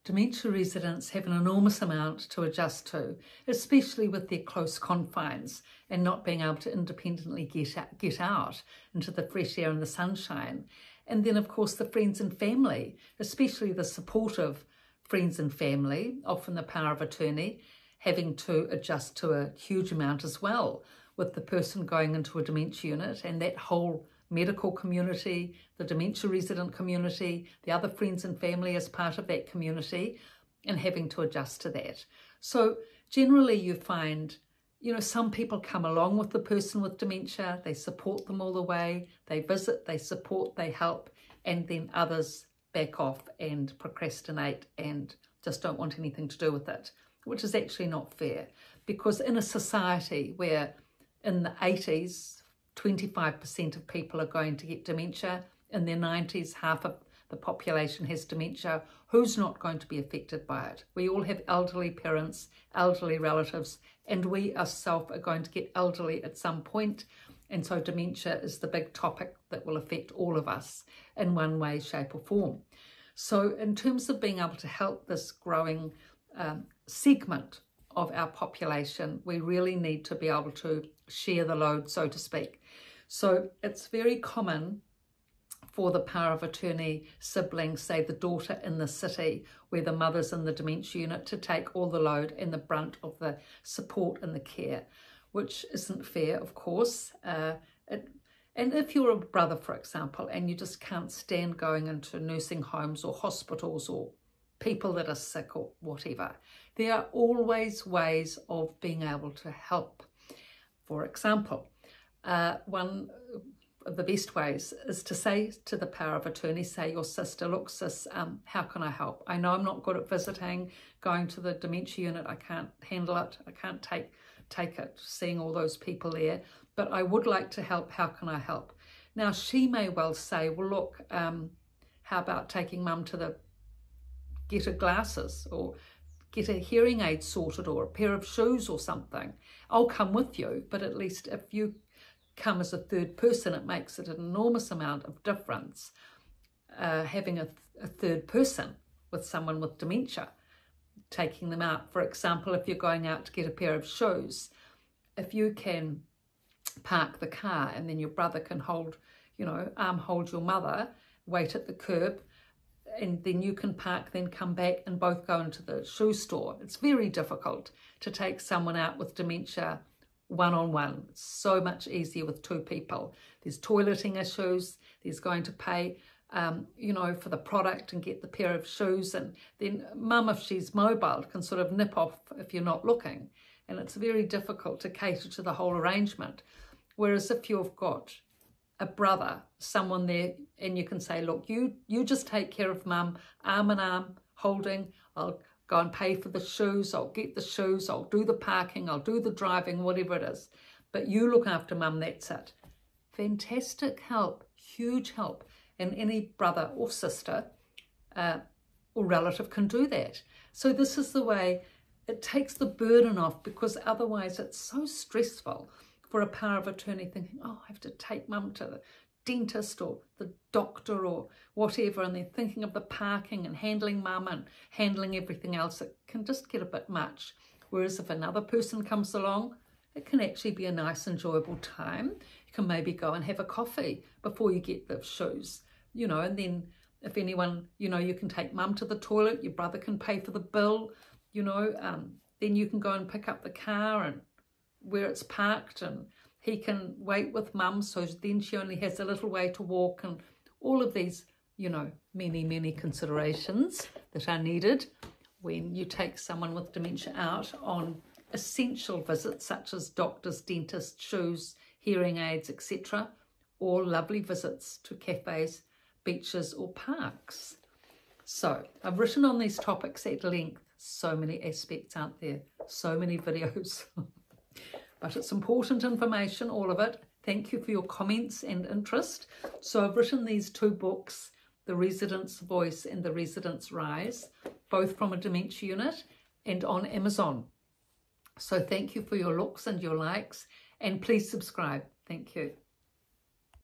dementia residents have an enormous amount to adjust to, especially with their close confines and not being able to independently get out into the fresh air and the sunshine. And then, of course, the friends and family, especially the supportive friends and family, often the power of attorney, having to adjust to a huge amount as well, with the person going into a dementia unit and that whole medical community, the dementia resident community, the other friends and family as part of that community, and having to adjust to that. So generally you find, you know, some people come along with the person with dementia, they support them all the way, they visit, they support, they help, and then others back off and procrastinate and just don't want anything to do with it, which is actually not fair, because in a society where in the 80s, 25% of people are going to get dementia. In their 90s, half of the population has dementia. Who's not going to be affected by it? We all have elderly parents, elderly relatives, and we ourselves are going to get elderly at some point. And so dementia is the big topic that will affect all of us in one way, shape or form. So in terms of being able to help this growing segment of our population, we really need to be able to share the load, so to speak. So it's very common for the power of attorney siblings, say the daughter in the city where the mother's in the dementia unit, to take all the load and the brunt of the support and the care, which isn't fair, of course. And if you're a brother, for example, and you just can't stand going into nursing homes or hospitals or people that are sick or whatever, there are always ways of being able to help. For example, one of the best ways is to say to the power of attorney, say your sister, look sis, how can I help? I know I'm not good at visiting, going to the dementia unit, I can't handle it, I can't take it, seeing all those people there, but I would like to help, how can I help? Now she may well say, well look, how about taking mum to get her glasses or get a hearing aid sorted or a pair of shoes or something. I'll come with you, but at least if you come as a third person, it makes it an enormous amount of difference having a third person with someone with dementia, taking them out. For example, if you're going out to get a pair of shoes, if you can park the car and then your brother can hold, you know, hold your mother, wait at the curb, and then you can park, then come back and both go into the shoe store. It's very difficult to take someone out with dementia one-on-one. It's so much easier with two people. There's toileting issues, there's going to pay, you know, for the product and get the pair of shoes, and then mum, if she's mobile, can sort of nip off if you're not looking. And it's very difficult to cater to the whole arrangement. Whereas if you've got a brother, someone there, and you can say, look, you just take care of mum, arm in arm, holding, I'll go and pay for the shoes, I'll get the shoes, I'll do the parking, I'll do the driving, whatever it is. But you look after mum, that's it. Fantastic help, huge help. And any brother or sister or relative can do that. So this is the way it takes the burden off, because otherwise it's so stressful for a power of attorney thinking, oh, I have to take mum to the dentist or the doctor or whatever, and they're thinking of the parking and handling mum and handling everything else. It can just get a bit much. Whereas if another person comes along, it can actually be a nice, enjoyable time. You can maybe go and have a coffee before you get the shoes, you know, and then if anyone, you know, you can take mum to the toilet, your brother can pay for the bill, you know, then you can go and pick up the car and where it's parked, and he can wait with mum, so then she only has a little way to walk, and all of these, you know, many considerations that are needed when you take someone with dementia out on essential visits such as doctors, dentists, shoes, hearing aids, etc., or lovely visits to cafes, beaches or parks. So I've written on these topics at length. So many aspects out there, so many videos. But it's important information, all of it. Thank you for your comments and interest. So I've written these two books, The Resident's Voice and The Resident's Rise, both from a dementia unit and on Amazon. So thank you for your looks and your likes, and please subscribe. Thank you.